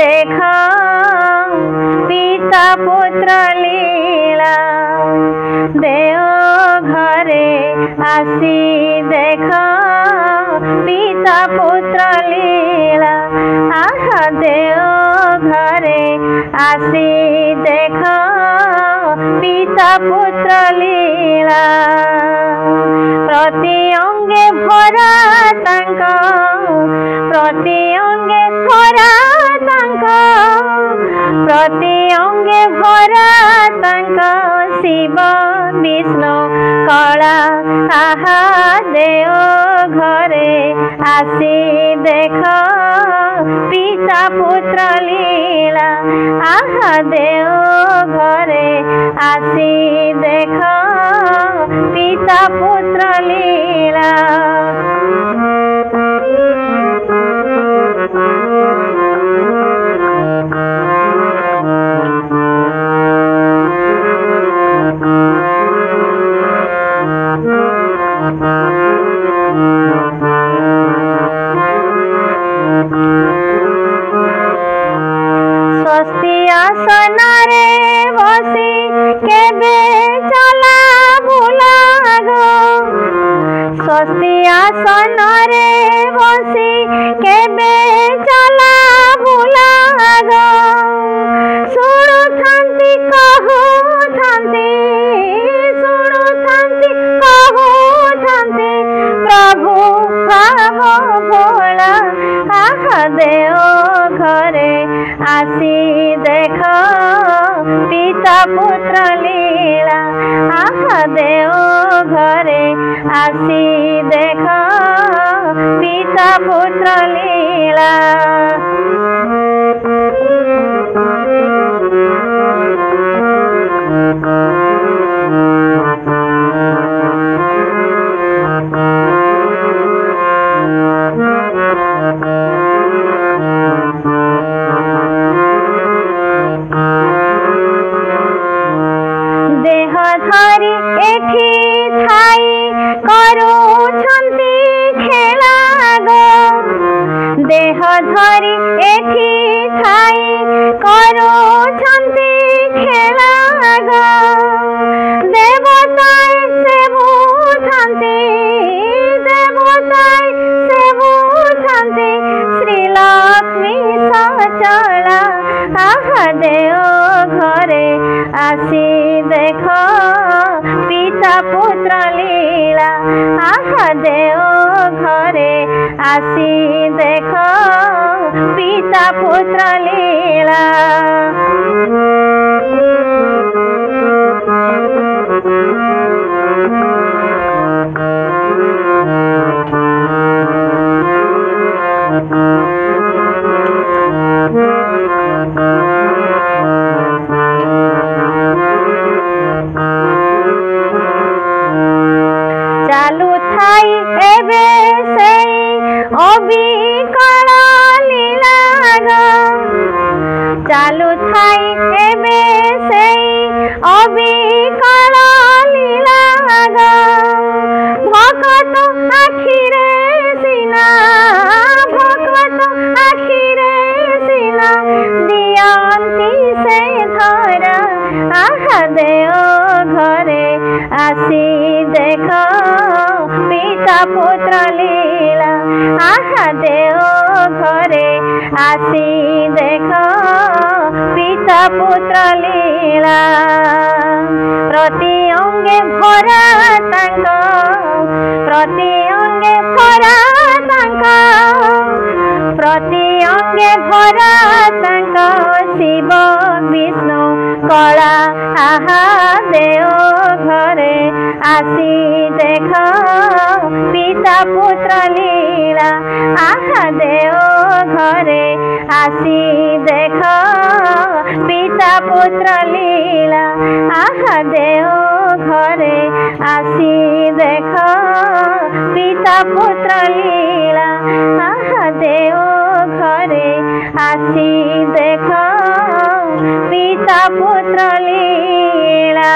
देख पिता पुत्र लीला देव घरे आसी देख पिता पुत्र लीला आहा देव घरे आसी देख पिता पुत्र लीला प्रति अंगे भरा तांका प्रति अंगे भरा तांका प्रति अंगे भरा तांका शिव विष्णु कला आहा देव घरे आसी देख पिता पुत्र लीला आहा देव घरे आसी देख पिता पुत्र लीला स्वस्ति आसन रे बसी केबे चला बुला गो स्वस्ति आसन रे बसी केबे चला बुला गो सुनु थांती कहू थांती सुनु थांती कहू थांती प्रभु भाव भोला आहा देव घरे आसी देख पिता पुत्र लीला आहा देव घरे आसी देख पिता पुत्र लीला देह धरी एठी थाई करूछंती खेला गो देह धरी एठी थाई करूछंती खेला गो देवताए सेवुछंती देवताए सेवुछंती श्री लक्ष्मी सचला आहा देव घरे आसी देख पिता पुत्र लीला आहा देव घरे आसी देख पिता पुत्र लीला चालू थाई एबे सेई अबिकल लीला गो चालू थाई एबे सेई अबिकल लीला गो भगत आखिरे सिना भगत आखिरे सिना दियंती से धरा आहा देव घरे आसी देख पिता पुत्र लीला आहा देव घरे आसी देख पिता पुत्र लीला प्रति अंगे भरा तांका प्रति अंगे भरा तांका प्रति अंगे भरा तांका शिव विष्णु कला आहा देव घरे आसी देख पिता पुत्र लीला आहा देव घरे आसी देख पिता पुत्र लीला आहा देव घरे आसी देख पिता पुत्र लीला आहा देव घरे आसी देख पिता पुत्र लीला।